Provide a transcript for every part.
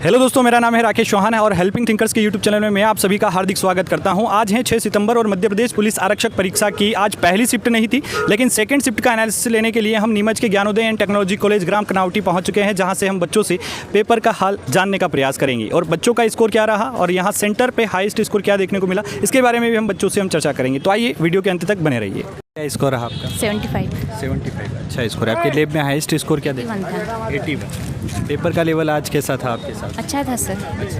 Hello दोस्तों, मेरा नाम है राकेश चौहान है और हेल्पिंग थिंकर्स के यूट्यूब चैनल में मैं आप सभी का हार्दिक स्वागत करता हूं। आज है 6 सितंबर और मध्य प्रदेश पुलिस आरक्षक परीक्षा की आज पहली शिफ्ट नहीं थी, लेकिन सेकंड शिफ्ट का एनालिसिस लेने के लिए हम नीमच के ज्ञानोदय एंड टेक्नोलॉजी कॉलेज ग्राम कनावटी पहुंच चुके हैं, जहां से हम बच्चों से पेपर का हाल जानने का प्रयास करेंगे और बच्चों का स्कोर क्या रहा और यहाँ सेंटर पर हाईएस्ट स्कोर क्या देखने को मिला, इसके बारे में भी हम बच्चों से हम चर्चा करेंगे। तो आइए वीडियो के अंत तक बने रहिए। क्या स्कोर रहा आपका? 75। अच्छा स्कोर है। आपके लैब में हाईएस्ट स्कोर क्या देखा? 81। पेपर का लेवल आज कैसा था आपके साथ? अच्छा था सर,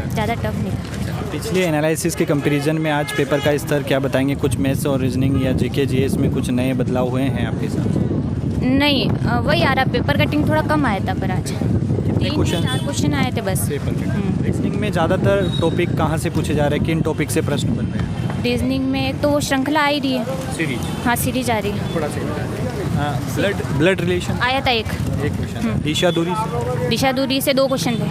ज़्यादा टफ नहीं था। पिछले एनालिसिस के कंपैरिजन में आज पेपर का स्तर क्या बताएंगे? कुछ मैथ्स और रीजनिंग या जीके जीएस में कुछ नए बदलाव हुए हैं आपके साथ? नहीं, वही आ रहा, पेपर कटिंग थोड़ा कम आया था पर आज 3-4 क्वेश्चन आए थे बस। रीजनिंग में ज़्यादातर टॉपिक कहाँ से पूछे जा रहे हैं? किन टॉपिक से प्रश्न बन रहे हैं? रीजनिंग में एक तो वो श्रृंखला आ ही रही है, सीरीज। हाँ सीरीज आ रही है। थोड़ा सा ब्लड रिलेशन आया था एक क्वेश्चन। दिशा दूरी से 2 क्वेश्चन थे,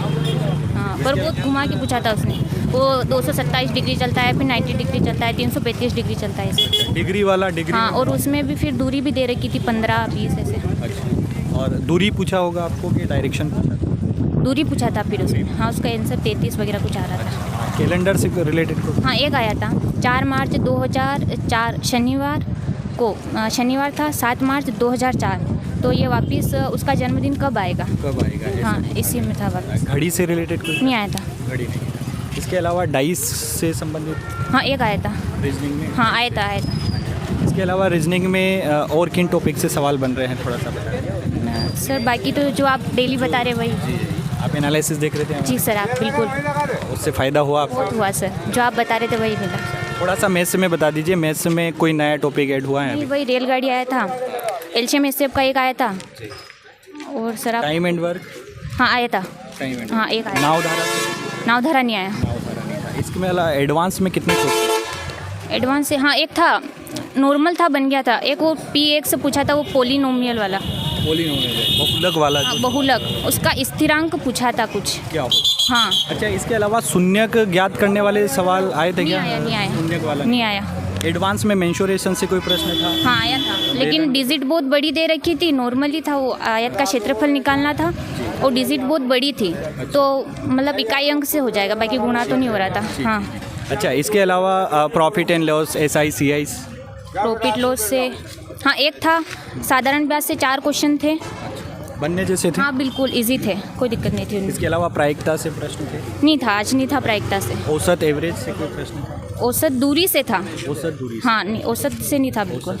हाँ पर बहुत घुमा के पूछा था उसने। वो 227 डिग्री चलता है, फिर 90 डिग्री चलता है, 335 डिग्री चलता है इसमें। डिग्री वाला डिग्री। हाँ, और उसमें भी फिर दूरी भी दे रखी थी 15-20 ऐसे। अच्छा, और दूरी पूछा होगा आपको कि डायरेक्शन पूछा था? दूरी पूछा था फिर उसमें, हाँ उसका आंसर 33 वगैरह कुछ आ रहा था। कैलेंडर से रिलेटेड को? हाँ एक आया था 4 मार्च 2004 शनिवार को, शनिवार था 7 मार्च 2004। तो ये वापस उसका जन्मदिन कब आएगा? हाँ इसी में था वापस। घड़ी से रिलेटेड कुछ नहीं आया था। घड़ी नहीं। इसके अलावा डाइस से संबंधित? हाँ एक आया था रीजनिंग में। हाँ आया था। इसके अलावा रीजनिंग में और किन टॉपिक से सवाल बन रहे हैं, थोड़ा सा बताइए। सर बाकी तो जो आप डेली बता रहे वही। आप एनालिसिस देख रहे थे? जी सर, आप बिल्कुल। उससे फ़ायदा हुआ आपको? बहुत हुआ सर, जो आप बता रहे थे वही मिला। थोड़ा सा मैथ्स में बता दीजिए, मैथ्स में कोई नया टॉपिक ऐड हुआ है? नहीं, वही रेलगाड़ी आया था, एल्शियम एसएफ का एक आया था, और सर आप टाइम एंड वर्क? हाँ आया था। हाँ एक आया। नावधारा नहीं आया। इसके अलावा एडवांस में कितने एडवांस से हाँ एक था, नॉर्मल था बन गया था। एक वो P1 से पूछा था, वो पोलिनोमियल वाला। बहुलक वाला? हाँ, बहुलक, उसका स्थिरांक पूछा था कुछ। क्या हो? हाँ। अच्छा, इसके अलावा शून्यक ज्ञात करने वाले सवाल आए थे क्या? नहीं आया। शून्यक वाला नहीं आया। एडवांस में मेंशुरेशन से कोई प्रश्न था? हाँ आया था, लेकिन डिजिट बहुत बड़ी दे रखी थी। नॉर्मली था, वो आयत का क्षेत्रफल निकालना था और डिजिट बहुत बड़ी थी, तो मतलब इकाई अंक से हो जाएगा, बाकी गुणा तो नहीं हो रहा था। हाँ। अच्छा, इसके अलावा profit and loss, SI CI? Profit loss से हाँ एक था, साधारण ब्याज से 4 क्वेश्चन थे। बनने जैसे थे? हाँ बिल्कुल इजी थे, कोई दिक्कत नहीं थी उनमें। इसके अलावा प्रायिकता से प्रश्न थे? नहीं था, आज नहीं था प्रायिकता से। औसत एवरेज से कोई प्रश्न था? औसत दूरी से था। औसत दूरी? हाँ नहीं, औसत से नहीं था बिल्कुल।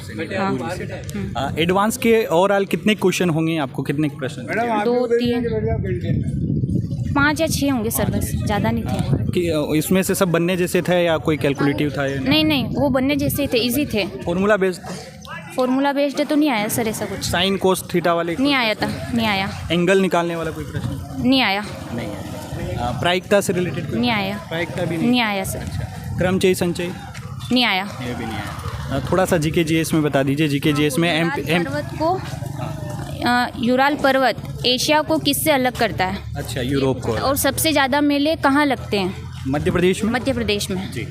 हाँ। एडवांस के ओवरऑल कितने क्वेश्चन होंगे? आपको कितने प्रश्न? 2, 3, 5 या 6 होंगे सर, बस ज़्यादा नहीं थे। कि इसमें से सब बनने जैसे थे या कोई कैलकुलेटिव था? नहीं, वो बनने जैसे थे, इजी थे। फॉर्मूला बेस्ड तो नहीं आया सर ऐसा कुछ। साइन कोस थीटा वाले? नहीं आया था, नहीं आया। एंगल निकालने वाला कोई प्रश्न? नहीं आया। प्रायिकता से रिलेटेड कोई? नहीं आया। प्रायिकता भी नहीं आया सर। क्रमचयी संचयी? नहीं आया। ये भी नहीं आया। थोड़ा सा जीके जीएस में बता दीजिए। जीके जीएस में यूराल पर्वत एशिया को किससे अलग करता है? अच्छा, यूरोप को। और सबसे ज़्यादा मेले कहाँ लगते हैं? मध्य प्रदेश में? मध्य प्रदेश में जी।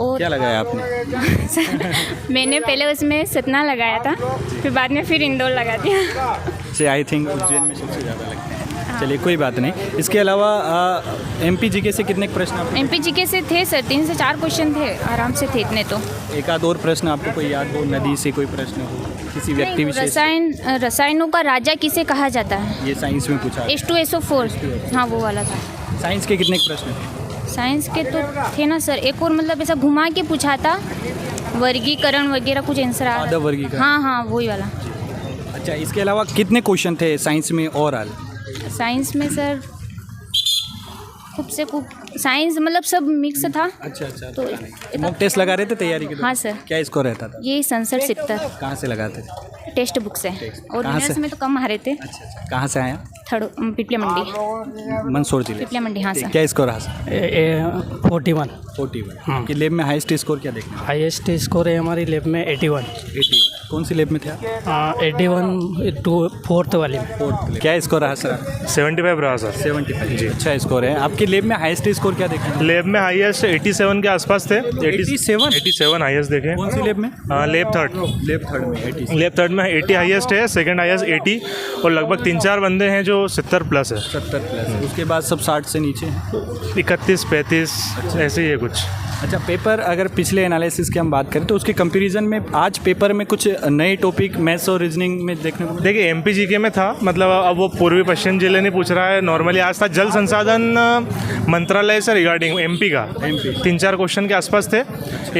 और क्या लगाया आपने? मैंने पहले उसमें सतना लगाया था, फिर बाद में फिर इंदौर लगा दिया। आई थिंक उज्जैन में सबसे ज़्यादा लगते हैं। चलिए कोई बात नहीं। इसके अलावा MP GK से कितने प्रश्न आपको? MP GK से थे सर 3 से 4 क्वेश्चन थे, आराम से थे इतने। तो एक आध और प्रश्न आपको कोई याद हो? नदी से कोई प्रश्न हो, किसी व्यक्ति विशेष? रसायनों का राजा किसे कहा जाता है? ये साइंस में पूछा। H2SO4। हाँ वो वाला था। साइंस के कितने प्रश्न थे? साइंस के तो थे ना सर, एक और मतलब ऐसा घुमा के पूछा था, वर्गीकरण वगैरह कुछ आंसर आ रहा। वर्गीकरण? हाँ वही वाला। अच्छा, इसके अलावा कितने क्वेश्चन थे साइंस में ओवरऑल? साइंस में सर खूब से खूब, साइंस मतलब सब मिक्स था। अच्छा। तो मॉक टेस्ट लगा रहे थे तैयारी के? हाँ सर। क्या स्कोर रहता था? यही 67-70। कहाँ से लगाते थे? टेक्स्ट बुक से। और विनर्स में तो कम आ रहे थे। अच्छा, कहाँ से आया? पिपलिया मंडी। मंदसौर जिले? पिपलिया मंडी, हाँ सर। क्या स्कोर रहा? 41। कि लैब में हाईएस्ट स्कोर क्या देखना? हाईएस्ट स्कोर है हमारी लैब में 81। कौन सी लैब में थे आप? 81 टू 4th वाले में। क्या स्कोर रहा सर? 75 रहा सर। 75 जी, अच्छा स्कोर है। आपकी लैब में हाईएस्ट स्कोर क्या देखा? लैब में हाईएस्ट 87 के आसपास थे। 87 हाईएस्ट देखे। कौन सी लैब में? लैब थर्ड में 80। लैब थर्ड में 80 हाईएस्ट है, सेकंड हाईएस्ट 80 और लगभग 3-4 बंदे हैं जो 70 प्लस है। 70 प्लस, उसके बाद सब 60 से नीचे हैं। 31-35 ऐसे ही है कुछ। अच्छा, पेपर अगर पिछले एनालिसिस की हम बात करें तो उसके कंपैरिजन में आज पेपर में कुछ नए टॉपिक मैथ्स और रीजनिंग में देखने को मिले? देखिए एमपी जीके में था, मतलब अब वो पूर्वी पश्चिम जिले नहीं पूछ रहा है। नॉर्मली आज था जल संसाधन मंत्रालय से रिगार्डिंग एमपी का। 3-4 क्वेश्चन के आसपास थे।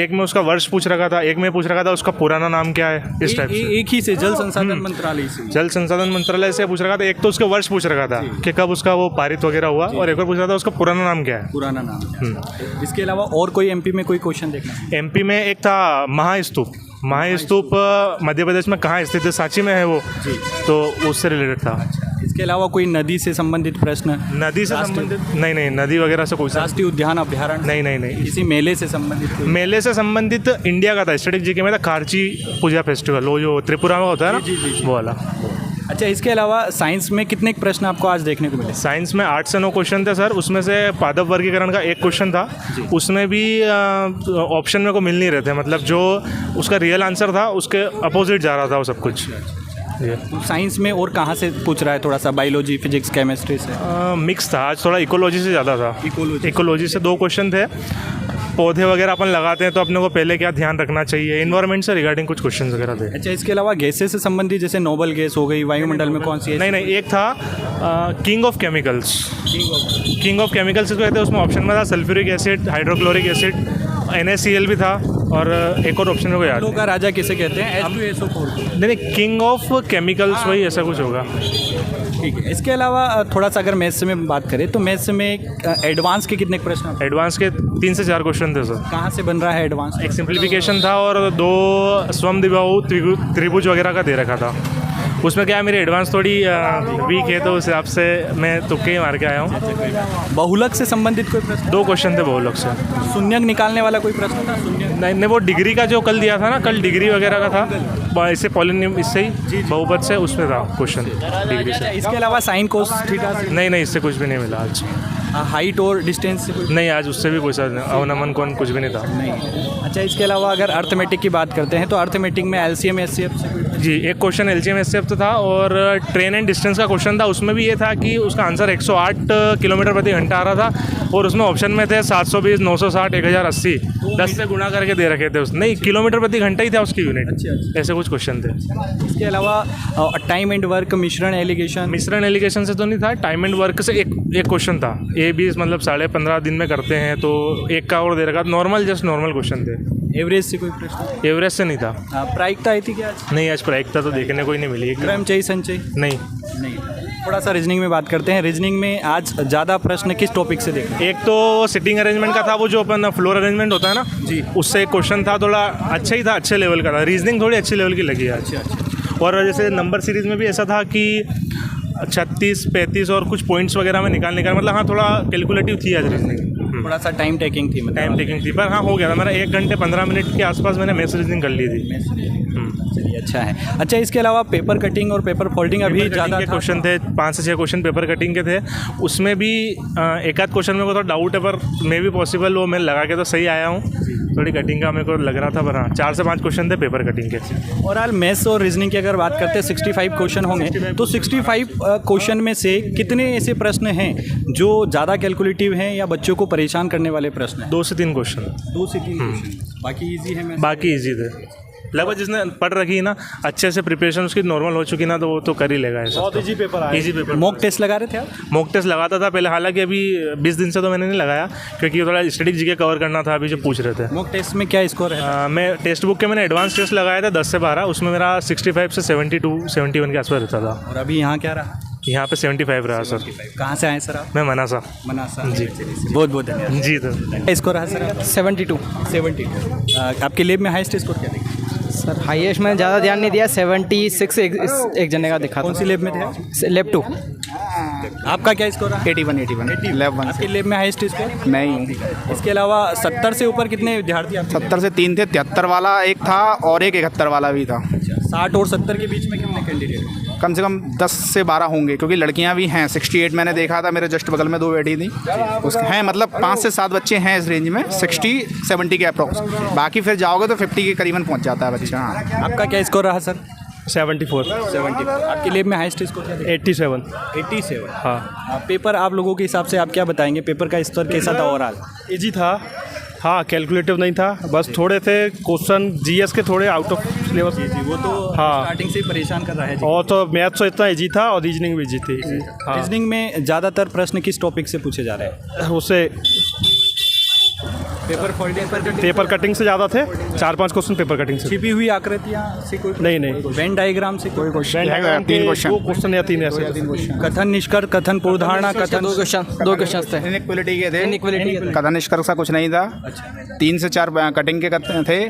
एक में उसका वर्ष पूछ रखा था, एक में पूछ रखा था उसका पुराना नाम क्या है, इस टाइप से। एक ही से जल संसाधन मंत्रालय से? जल संसाधन मंत्रालय से पूछ रखा था। एक तो उसका वर्ष पूछ रखा था कि कब उसका वो पारित वगैरह हुआ, और एक और पूछ रहा था उसका पुराना नाम क्या है। पुराना नाम। इसके अलावा और कोई एमपी में कोई क्वेश्चन देखना? एमपी में एक था महास्तूप। महास्तूप मध्य प्रदेश में कहाँ स्थित है? सांची में है वो जी, तो उससे रिलेटेड था। इसके अलावा कोई नदी से संबंधित प्रश्न? नदी से संबंधित नहीं, नदी वगैरह से कोई। राष्ट्रीय उद्यान अभ्यारण्य? नहीं। किसी मेले से संबंधित? मेले से संबंधित इंडिया का था, स्टैटिक जीके में था। खारची पूजा फेस्टिवल, वो जो त्रिपुरा में होता है ना, वो वाला। अच्छा, इसके अलावा साइंस में कितने प्रश्न आपको आज देखने को मिले? साइंस में 8 से 9 क्वेश्चन थे सर। उसमें से पादप वर्गीकरण का एक क्वेश्चन था, उसमें भी ऑप्शन मेरे को मिल नहीं रहे थे, मतलब जो उसका रियल आंसर था उसके अपोजिट जा रहा था वो सब कुछ। साइंस में और कहाँ से पूछ रहा है? थोड़ा सा बायोलॉजी, फिजिक्स, केमिस्ट्री से मिक्स था आज। थोड़ा इकोलॉजी से ज़्यादा था। इकोलॉजी से 2 क्वेश्चन थे। पौधे वगैरह अपन लगाते हैं तो अपने को पहले क्या ध्यान रखना चाहिए, इन्वायरमेंट से रिगार्डिंग कुछ क्वेश्चन वगैरह थे। अच्छा, इसके अलावा गैसेस से संबंधित, जैसे नोबल गैस हो गई, वायुमंडल में कौन सी है? नहीं, एक था king of chemicals. King of chemicals इसको कहते हैं। उसमें ऑप्शन में था sulphuric acid, hydrochloric acid, NaCl भी था, और एक और ऑप्शन में को याद का राजा किसे कहते हैं? H2SO4। नहीं, किंग ऑफ केमिकल्स वही ऐसा कुछ होगा। ठीक है। इसके अलावा थोड़ा सा अगर मैथ्स में बात करें तो मैथ्स में एडवांस के कितने प्रश्न? एडवांस के 3 से 4 क्वेश्चन थे सर। कहाँ से बन रहा है एडवांस? एक सिंप्लीफिकेशन था और 2 स्वमद्विबाहु त्रिभुज वगैरह का दे रखा था। उसमें क्या है, मेरी एडवांस थोड़ी वीक है, तो उस हिसाब से मैं तुक्के ही मार के आया हूँ। बहुलक से संबंधित कोई प्रश्न? 2 क्वेश्चन थे बहुलक से। शून्यक निकालने वाला कोई प्रश्न था? नहीं, वो डिग्री का जो कल दिया था ना, कल डिग्री वगैरह का था, इससे पॉलिनियम, इससे ही बहुपद से उसमें था क्वेश्चन डिग्री से। इसके अलावा साइन कोस थीटा? नहीं, इससे कुछ भी नहीं मिला आज। हाइट और डिस्टेंस से? नहीं, आज उससे भी कोई सा अवनमन कौन कुछ भी नहीं था। नहीं। अच्छा, इसके अलावा अगर अर्थमेटिक की बात करते हैं तो अर्थमेटिक में LCM SCF से? जी, एक क्वेश्चन LCM SCF तो था, और ट्रेन एंड डिस्टेंस का क्वेश्चन था। उसमें भी ये था कि उसका आंसर 108 किलोमीटर प्रति घंटा आ रहा था, और उसमें ऑप्शन में थे 720, 960, 1080, 10 से गुणा करके दे रखे थे उसने। नहीं, किलोमीटर प्रति घंटा ही था उसकी यूनिट। अच्छा। ऐसे कुछ क्वेश्चन थे। इसके अलावा टाइम एंड वर्क, मिश्रण एलिगेशन से तो नहीं था। टाइम एंड वर्क से एक क्वेश्चन था। A20 मतलब 15.5 दिन में करते हैं, तो एक का और दे रखा। नॉर्मल, जस्ट नॉर्मल क्वेश्चन थे। एवरेज से कोई प्रश्न? एवरेज से नहीं था। प्रायिकता आई थी क्या? नहीं, आज प्रायिकता तो देखने को ही नहीं मिली। क्रमचयी संचय? नहीं। थोड़ा सा रीजनिंग में बात करते हैं। रीजनिंग में आज ज़्यादा प्रश्न किस टॉपिक से देखें? एक तो सिटिंग अरेंजमेंट का था, वो जो अपन फ्लोर अरेंजमेंट होता है ना जी, उससे एक क्वेश्चन था। थोड़ा अच्छा ही था, अच्छे लेवल का था। रीजनिंग थोड़ी अच्छी लेवल की लगी है। अच्छा। और जैसे नंबर सीरीज़ में भी ऐसा था कि 36, 35 और कुछ पॉइंट्स वगैरह में निकालने का, मतलब हाँ, थोड़ा कैलकुलेटिव थी आज रीजनिंग। थोड़ा सा टाइम टेकिंग थी, पर हाँ हो गया था मेरा। 1 घंटे 15 मिनट के आसपास मैंने मैथ्स रीजनिंग कर ली थी। चलिए, अच्छा है। अच्छा, इसके अलावा पेपर कटिंग और पेपर फोल्डिंग अभी ज़्यादा क्वेश्चन थे। 5 से 6 क्वेश्चन पेपर कटिंग के थे। उसमें भी एक आध क्वेश्चन मेरे को थोड़ा डाउट है, पर मे भी पॉसिबल वो मैं लगा के तो सही आया हूँ। थोड़ी कटिंग का मेरे को लग रहा था, पर हाँ 4 से 5 क्वेश्चन थे पेपर कटिंग के। और आज मैथ्स और रीजनिंग की अगर बात करते हैं 65 क्वेश्चन होंगे, तो 65 क्वेश्चन में से कितने ऐसे प्रश्न हैं जो ज़्यादा कैलकुलेटिव हैं या बच्चों को परेशान करने वाले प्रश्न हैं? 2 से 3 क्वेश्चन। 2 से 3 क्वेश्चन। बाकी ईजी है? बाकी ईजी थे लगभग। जिसने पढ़ रखी है ना, अच्छे से प्रिपरेशन उसकी नॉर्मल हो चुकी ना, तो वो तो कर ही लेगा। बहुत ईजी पेपर। मॉक टेस्ट लगा रहे थे आप? मॉक टेस्ट लगाता था पहले, हालांकि अभी 20 दिन से तो मैंने नहीं लगाया, क्योंकि थोड़ा स्टैटिक जीके कवर करना था अभी जो पूछ रहे थे। मॉक टेस्ट में क्या स्कोर है? मैं टेक्स्ट बुक के मैंने एडवांस टेस्ट लगाया था 10 से 12, उसमें मेरा 65 से 72, 71 के आसपास रहता था। और अभी यहाँ क्या रहा? यहाँ पे 75 रहा सर। कहाँ से आए सर आप? मैं मनासा जी। बहुत बहुत धन्यवाद जी। तो स्कोर रहा सर? 72। आपके लैब में हाईएस्ट स्कोर क्या देखा सर? हाईएस्ट मैंने ज़्यादा ध्यान नहीं दिया, 76 एक जने का दिखा। कौन सी लैब में थे? लैब 2। आपका क्या स्कोर रहा? 81 लैब 1। आपके लैब में हाईएस्ट स्कोर? मैं ही। इसके अलावा 70 से ऊपर कितने विद्यार्थी? 70 से 3 थे, 73 वाला एक था और एक 71 वाला भी था। 60 और 70 के बीच में कितने कैंडिडेट? कम से कम 10 से 12 होंगे, क्योंकि लड़कियां भी हैं। 68 मैंने देखा था, मेरे जस्ट बगल में 2 बैठी थी, उसके हैं मतलब 5 से 7 बच्चे हैं इस रेंज में, 60-70 के अप्रॉक्स। बाकी फिर जाओगे तो 50 के करीबन पहुंच जाता है बच्चा। हाँ। आपका क्या स्कोर रहा सर? 74 आपकी लैब में हाईएस्ट स्कोर क्या था? 87। हाँ। पेपर आप लोगों के हिसाब से आप क्या बताएंगे, पेपर का स्तर कैसा था ओवरऑल? इजी था। हाँ, कैलकुलेटिव नहीं था, बस थोड़े थे क्वेश्चन जीएस के थोड़े आउट ऑफ सिलेबस। वो तो हाँ। स्टार्टिंग से ही परेशान कर रहा है जी। और तो मैथ्स तो इतना इजी था और रीजनिंग भी इजी थी। हाँ, रीजनिंग में ज़्यादातर प्रश्न किस टॉपिक से पूछे जा रहे हैं? उससे पेपर कटिंग से ज़्यादा थे, 4-5 क्वेश्चन पेपर कटिंग से। छिपी हुई आकृतियाँ से कोई? नहीं। वेन डायग्राम से कोई क्वेश्चन? 3 क्वेश्चन। 2 क्वेश्चन या 3 ऐसे। कथन निष्कर्ष, कथन पूर्वधारणा, कथन 2 क्वेश्चन थे। इनइक्वलिटी के थे, इनइक्वलिटी के थे। कथन निष्कर्ष का कुछ नहीं था। 3 से 4 कटिंग के थे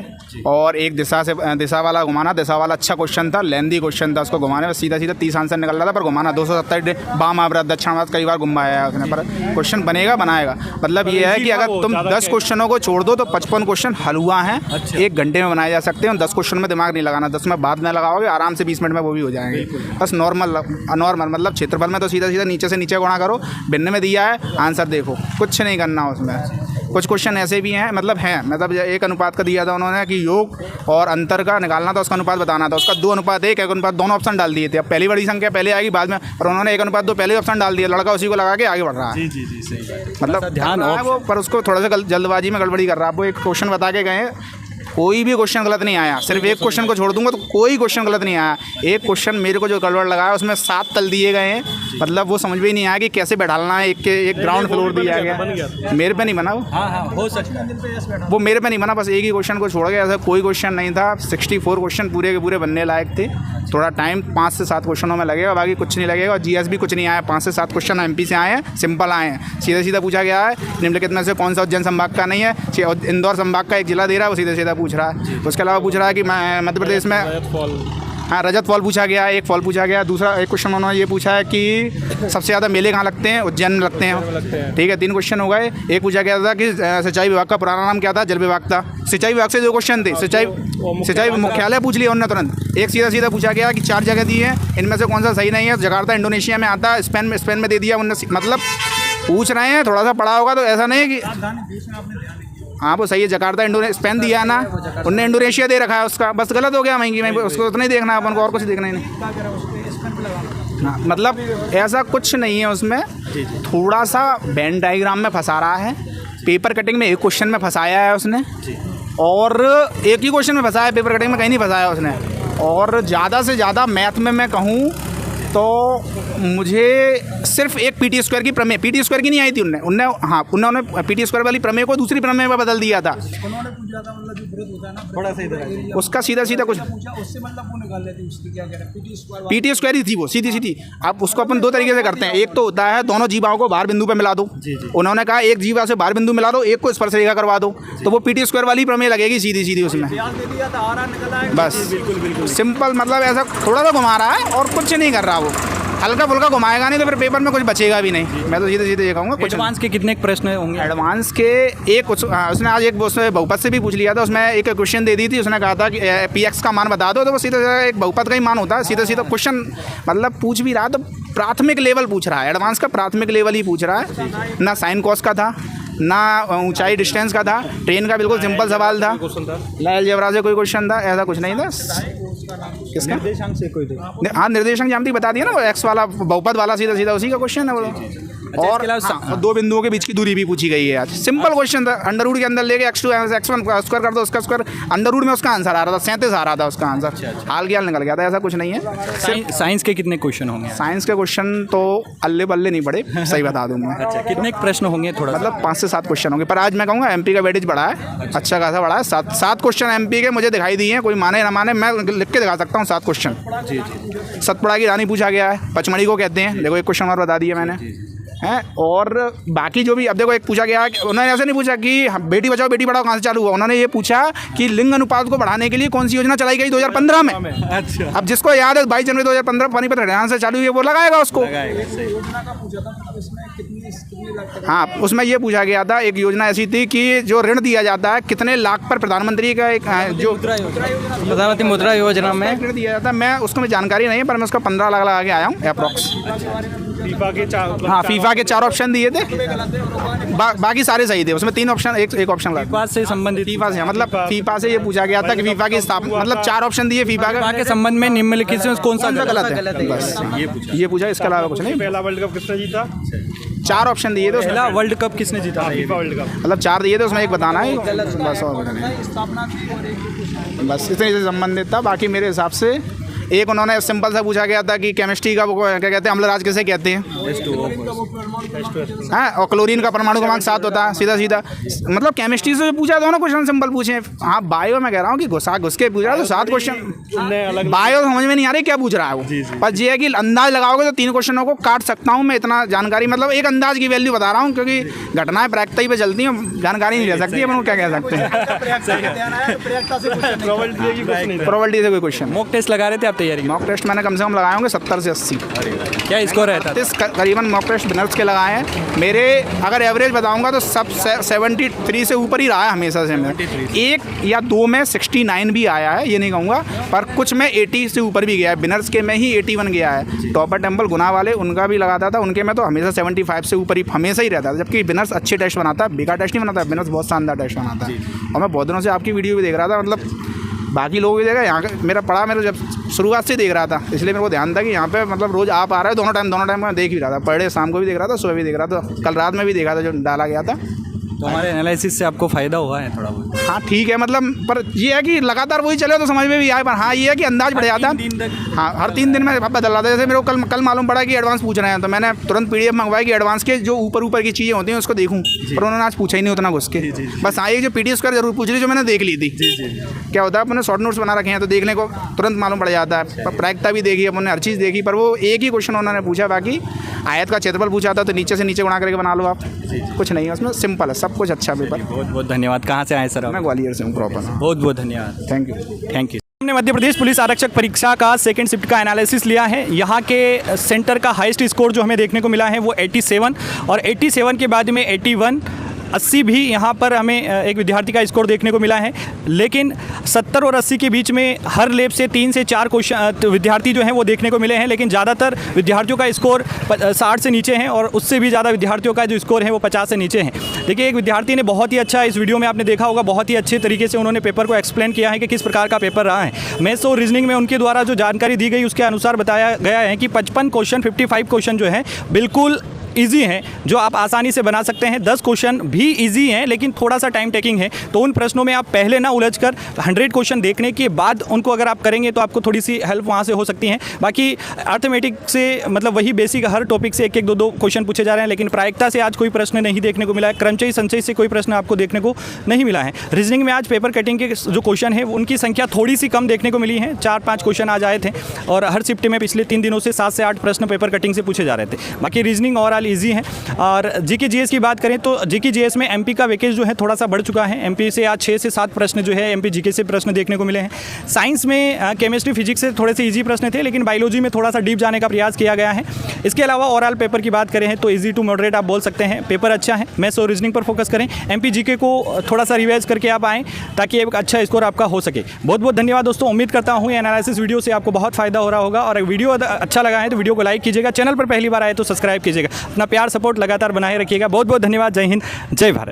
और एक दिशा वाला घुमाना। दिशा वाला अच्छा क्वेश्चन था, लेंदी क्वेश्चन था, उसको घुमाने में सीधा 30 आंसर निकल रहा था, पर घुमाना 270 बाम आवृत दक्षिणावर्त कई बार घुमाया है उसने, पर क्वेश्चन बनाएगा। मतलब ये है कि अगर तुम 10 क्वेश्चनों को छोड़ दो तो 55 क्वेश्चन हल हुआ है। 1 घंटे में बनाए जा सकते हैं। 10 क्वेश्चन में दिमाग नहीं लगाना, 10 में बाद में लगाओगे आराम से 20 मिनट में वो भी हो जाएंगे। बस नॉर्मल मतलब क्षेत्रफल में तो सीधा नीचे से नीचे गुणा करो, भिन्न में दिया है आंसर देखो, कुछ नहीं करना उसमें। कुछ क्वेश्चन ऐसे भी हैं, मतलब एक अनुपात का दिया था उन्होंने कि योग और अंतर का निकालना था, उसका अनुपात बताना था, उसका 2:1, 1 अनुपात, दोनों ऑप्शन डाल दिए थे। अब पहली बड़ी संख्या पहले आएगी बाद में, और उन्होंने 1 अनुपात 2 पहले ऑप्शन डाल दिया, लड़का उसी को लगा के आगे बढ़ रहा है। जी सही। मतलब ध्यान है वो, पर उसको थोड़ा सा जल्दबाजी में गड़बड़ी कर रहा है। वो एक क्वेश्चन बता के गए, कोई भी क्वेश्चन गलत नहीं आया, सिर्फ एक क्वेश्चन को छोड़ दूंगा तो कोई क्वेश्चन गलत नहीं आया। एक क्वेश्चन मेरे को जो गड़बड़ लगा है उसमें 7 तल दिए गए हैं, मतलब वो समझ में ही नहीं आया कि कैसे बैठालना है। एक ग्राउंड फ्लोर दिया गया, मेरे पे नहीं बना वो। हाँ हो सकता है वो मेरे पे नहीं बना, बस एक ही क्वेश्चन को छोड़ गया, ऐसा कोई क्वेश्चन नहीं था। 64 क्वेश्चन पूरे के पूरे बनने लायक थे। थोड़ा टाइम 5 से 7 क्वेश्चनों में लगेगा, बाकी कुछ नहीं लगेगा। और जीएस भी कुछ नहीं आया, 5 से 7 क्वेश्चन एमपी से आए हैं, सिंपल आए हैं, सीधा पूछा गया है। निम्नलिखित में से कौन सा उज्जैन संभाग का नहीं है, इंदौर संभाग का एक जिला दे रहा है, वो सीधा पूछ रहा है। उसके अलावा पूछ रहा है कि मध्य प्रदेश में हाँ रजत फॉल पूछा गया, एक फॉल पूछा गया। दूसरा एक क्वेश्चन उन्होंने ये पूछा है कि सबसे ज़्यादा मेले कहाँ लगते हैं, उज्जैन में लगते हैं। ठीक है, 3 क्वेश्चन हो गए। एक पूछा गया था कि सिंचाई विभाग का पुराना नाम क्या था, जल विभाग था। सिंचाई विभाग से 2 क्वेश्चन थे, सिंचाई मुख्यालय पूछ लिया उन्होंने तुरंत। एक सीधा पूछा गया कि 4 जगह दी है, इनमें से कौन सा सही नहीं है। जकार्ता इंडोनेशिया में आता है, स्पेन में दे दिया उन्होंने। मतलब पूछ रहे हैं, थोड़ा सा पढ़ा होगा तो ऐसा नहीं है कि हाँ वो सही है। जकार्ता स्पेन दिया है ना, उनने इंडोनेशिया दे रखा है उसका, बस गलत हो गया महंगी में, उसको उतना ही देखना है अपन को, और कुछ देखना ही नहीं। हाँ, मतलब ऐसा कुछ नहीं है उसमें, थोड़ा सा वेन डायग्राम में फंसा रहा है। पेपर कटिंग में एक क्वेश्चन में फंसाया है उसने, और एक ही क्वेश्चन में फंसाया है, पेपर कटिंग में कहीं नहीं फंसाया उसने। और ज़्यादा से ज़्यादा मैथ में मैं कहूँ तो मुझे सिर्फ एक पीटी स्क्वायर की प्रमेय, पीटी स्क्वायर की नहीं आई थी उन्होंने पीटी स्क्वायर वाली प्रमेय को दूसरी प्रमेय में बदल दिया था। उन्होंने पूछा था मतलब जो विरोध होता है ना, बड़ा सही तरह उसका सीधा कुछ उससे मतलब वो निकाल लेते उसकी क्या कह रहे हैं, पीटी स्क्वायर ही थी वो, सीधी। अब उसको अपन 2 तरीके से करते हैं। एक तो होता है दोनों जीवाओं को बाहर बिंदु पे मिला दो। उन्होंने कहा एक जीवा से बाहर बिंदु मिला दो, एक को स्पर्श रेखा करवा दो, तो वो पीटी स्क्वायर वाली प्रमेय लगेगी सीधी उसमें। बस सिंपल, मतलब ऐसा थोड़ा सा घुमा रहा है और कुछ नहीं कर रहा वो, हल्का फुल्का घुमाएगा नहीं तो फिर पेपर में कुछ बचेगा भी नहीं। मैं तो सीधे ये कहूँगा। कुछ एडवांस के कितने प्रश्न होंगे? एडवांस के एक उसने आज एक उसमें बहुपद से भी पूछ लिया था, उसमें एक क्वेश्चन दे दी थी, उसने कहा था कि px का मान बता दो, तो वो सीधा एक बहुपद का ही मान होता है। सीधा क्वेश्चन मतलब पूछ भी रहा तो प्राथमिक लेवल पूछ रहा है, एडवांस का प्राथमिक लेवल ही पूछ रहा है। ना साइन कॉस का था, ना ऊंचाई डिस्टेंस का था, ट्रेन का बिल्कुल सिंपल सवाल था, लाल जेवरा से कोई क्वेश्चन था, ऐसा कुछ नहीं था। किसका निर्देशांक से कोई हाँ निर्देशांक जानती बता दिया ना, वो एक्स वाला बहुपद वाला सीधा उसी का क्वेश्चन है वो। और हाँ, 2 बिंदुओं के बीच की दूरी भी पूछी गई है आज, सिंपल क्वेश्चन था। अंडर रूट के अंदर लेके x2 x1 स्क्वायर कर दो, उसका स्क्वायर अंडर रूट में उसका आंसर आ रहा था, 37 आ रहा था उसका आंसर। हाल की हाल निकल गया था, ऐसा कुछ नहीं है। साइंस के कितने क्वेश्चन होंगे? साइंस के क्वेश्चन तो अल्ले बल्ले नहीं पड़े, सही बता दूँ मैं। अच्छा, कितने प्रश्न होंगे? थोड़ा मतलब 5 से 7 क्वेश्चन होंगे, पर आज मैं कहूँगा एमपी का वेटेज बढ़ा है, अच्छा खासा बढ़ा है। 7 क्वेश्चन एमपी के मुझे दिखाई दिए हैं, कोई माने ना माने मैं लिख के दिखा सकता हूँ 7 क्वेश्चन। सतपुड़ा की रानी पूछा गया है, पचमढ़ी को कहते हैं, देखो एक क्वेश्चन और बता दिया मैंने है। और बाकी जो भी, अब देखो एक पूछा गया, उन्होंने ऐसे नहीं पूछा कि बेटी बचाओ बेटी पढ़ाओ कहाँ से चालू हुआ, उन्होंने ये पूछा कि लिंग अनुपात को बढ़ाने के लिए कौन सी योजना चलाई गई 2015 में। अच्छा, अब जिसको याद है 22 जनवरी 2015 पानीपत हरियाणा से चालू हुई, वो लगाएगा उसको। योजना का पूछा था, इसमें कितनी हाँ, उसमें ये पूछा गया था, एक योजना ऐसी थी कि जो ऋण दिया जाता है कितने लाख पर, प्रधानमंत्री का एक जो प्रधानमंत्री मुद्रा योजना में ऋण दिया जाता है, मैं उसको में जानकारी नहीं है, पर मैं उसका 15 लाख लगा के आया हूँ अप्रॉक्स। फीफा के हाँ, फीफा के 4 ऑप्शन दिए थे, बाकी सारे सही थे, उसमें 3 ऑप्शन, एक ऑप्शन लगा फीफा से संबंधित, फीफा से, मतलब फीफा से ये पूछा गया था कि फीफा की स्थापना, मतलब 4 ऑप्शन दिए फीफा के संबंध में निम्नलिखित से कौन सा गलत है, बस ये पूछा, इसके अलावा कुछ नहीं। पहला वर्ल्ड कप किसने जीता? 4 ऑप्शन दिए थे उसमें, पहला वर्ल्ड कप किसने जीता? FIFA world cup. मतलब 4 दिए थे, उसमें एक बताना है, बस और बताना है, बस इतने से संबंधित था। बाकी मेरे हिसाब से एक उन्होंने सिंपल सा पूछा गया था कि केमिस्ट्री का वो क्या कहते हैं, अम्लराज किसे कहते हैं, हाँ, और क्लोरीन का परमाणु क्रमांक 7 होता है, सीधा सीधा, मतलब केमिस्ट्री से पूछा, दोनों क्वेश्चन सिंपल पूछे। हाँ, बायो में कह रहा हूँ कि घुस के पूछ रहा है तो 7 क्वेश्चन, बायो समझ में नहीं आ रही क्या पूछ रहा है वो, पर ये है कि अंदाज लगाओगे तो 3 क्वेश्चनों को काट सकता हूँ मैं, इतना जानकारी, मतलब एक अंदाज की वैल्यू बता रहा हूँ, क्योंकि घटनाएं प्रैक्टिस पे चलती हैं, जानकारी नहीं ले सकती है, अपन क्या कह सकते हैं, प्रोबेबिलिटी से कोई क्वेश्चन। मॉक टेस्ट लगा रहे थे आप तैयारी? मॉक टेस्ट मैंने कम से कम लगाए होंगे 70 से 80। क्या स्कोर रहता है? करीबन मॉक टेस्ट विनर्स के लगाए हैं मेरे, अगर एवरेज बताऊंगा तो सब 73 से ऊपर ही रहा है हमेशा से। मैं 1 या 2 में 69 भी आया है, ये नहीं कहूँगा, पर कुछ में 80 से ऊपर भी गया है, विनर्स के में ही 81 गया है। टॉपर टेम्पल गुना वाले उनका भी लगाता था, उनके में तो हमेशा 75 से ऊपर ही हमेशा ही रहता था, जबकि विनर्स अच्छे टेस्ट बनाता है, बेकार टेस्ट नहीं बनाता, विनर्स बहुत शानदार टेस्ट बनाता है। और मैं बहुत दिनों से आपकी वीडियो भी देख रहा था, मतलब बाकी लोग भी देखा, यहाँ का मेरा पढ़ा, मेरा जब शुरुआत से देख रहा था, इसलिए मेरे को ध्यान था कि यहाँ पे मतलब रोज़ आप आ रहे हैं, दोनों टाइम मैं देख भी रहा था, पर डे शाम को भी देख रहा था, सुबह भी देख रहा था, कल रात में भी देखा था जो डाला गया था। तो हमारे एनालिसिस से आपको फ़ायदा हुआ है थोड़ा बहुत? हाँ, ठीक है, मतलब पर ये है कि लगातार वही चले तो समझ में भी आए, पर हाँ ये है कि अंदाज बढ़ जाता है। हाँ, हर 3 दिन में बदल रहा था, जैसे मेरे को कल मालूम पड़ा कि एडवांस पूछ रहे हैं, तो मैंने तुरंत PDF मंगवाई कि एडवांस के जो ऊपर की चीज़ें होती हैं उसको देखूँ, पर उन्होंने आज पूछा ही नहीं उतना घुस के, बस हाँ, एक जो PDF कर जरूर पूछ ली, जो मैंने देख ली थी। क्या होता है, अपने शॉर्ट नोट्स बना रखे हैं तो देखने को तुरंत मालूम पड़ जाता है, प्रायिकता भी देखी, अपने हर चीज़ देखी, पर वो एक ही क्वेश्चन उन्होंने पूछा, बाकी आयत का क्षेत्रफल पूछा था तो नीचे से नीचे गुणा करके बना लो आप, कुछ नहीं है उसमें, सिंपल है सब कुछ, अच्छा पेपर। बहुत बहुत धन्यवाद। कहाँ से आए सर आप? मैं ग्वालियर से हूँ प्रॉपर। बहुत बहुत धन्यवाद, थैंक यू। Thank you. हमने मध्य प्रदेश पुलिस आरक्षक परीक्षा का सेकंड शिफ्ट का एनालिसिस लिया है। यहाँ के सेंटर का हाईएस्ट स्कोर जो हमें देखने को मिला है वो 87, और 87 के बाद में 81, 80 भी यहाँ पर हमें एक विद्यार्थी का स्कोर देखने को मिला है। लेकिन 70 और 80 के बीच में हर लैब से 3 से 4 क्वेश्चन विद्यार्थी जो हैं वो देखने को मिले हैं, लेकिन ज़्यादातर विद्यार्थियों का स्कोर 60 से नीचे हैं, और उससे भी ज़्यादा विद्यार्थियों का जो स्कोर है वो 50 से नीचे हैं। देखिए, एक विद्यार्थी ने बहुत ही अच्छा, इस वीडियो में आपने देखा होगा, बहुत ही अच्छे तरीके से उन्होंने पेपर को एक्सप्लेन किया है कि किस प्रकार का पेपर रहा है। मैथ्स और रीजनिंग में उनके द्वारा जो जानकारी दी गई उसके अनुसार बताया गया है कि 55 क्वेश्चन, 55 क्वेश्चन जो है बिल्कुल ईजी हैं, जो आप आसानी से बना सकते हैं। 10 क्वेश्चन भी ईजी हैं, लेकिन थोड़ा सा टाइम टेकिंग है, तो उन प्रश्नों में आप पहले ना उलझकर 100 क्वेश्चन देखने के बाद उनको अगर आप करेंगे तो आपको थोड़ी सी हेल्प वहाँ से हो सकती है। बाकी अर्थमेटिक से मतलब वही बेसिक हर टॉपिक से 1-1, 2-2 क्वेश्चन पूछे जा रहे हैं, लेकिन प्रायिकता से आज कोई प्रश्न नहीं देखने को मिला है, क्रमचयी संचय से कोई प्रश्न आपको देखने को नहीं मिला है। रीजनिंग में आज पेपर कटिंग के जो क्वेश्चन है उनकी संख्या थोड़ी सी कम देखने को मिली है, 4-5 क्वेश्चन आज आए थे, और हर शिफ्ट में पिछले 3 दिनों से 7 से 8 प्रश्न पेपर कटिंग से पूछे जा रहे थे। बाकी रीजनिंग ओवरऑल ईजी है। और जीके जीएस की बात करें तो जीके जीएस में एमपी का वेकेज जो है थोड़ा सा बढ़ चुका है। एमपी से आज 6 से 7 प्रश्न जो है एमपी जीके से प्रश्न देखने को मिले हैं। साइंस में केमिस्ट्री फिजिक्स से थोड़े से इजी प्रश्न थे, लेकिन बायोलॉजी में थोड़ा सा डीप जाने का प्रयास किया गया है। इसके अलावा ओवरऑल पेपर की बात करें तो इजी टू मॉडरेट आप बोल सकते हैं, पेपर अच्छा है। मैथ्स और रीजनिंग पर फोकस करें, एमपी जीके को थोड़ा सा रिवाइज करके आप आएँ ताकि एक अच्छा स्कोर आपका हो सके। बहुत बहुत धन्यवाद दोस्तों, उम्मीद करता हूँ ये एनालिसिस वीडियो से आपको बहुत फायदा हो रहा होगा, और वीडियो अच्छा लगा है तो वीडियो को लाइक कीजिएगा, चैनल पर पहली बार आए तो सब्सक्राइब कीजिएगा। अपना प्यार सपोर्ट लगातार बनाए रखिएगा। बहुत बहुत धन्यवाद। जय हिंद, जय भारत।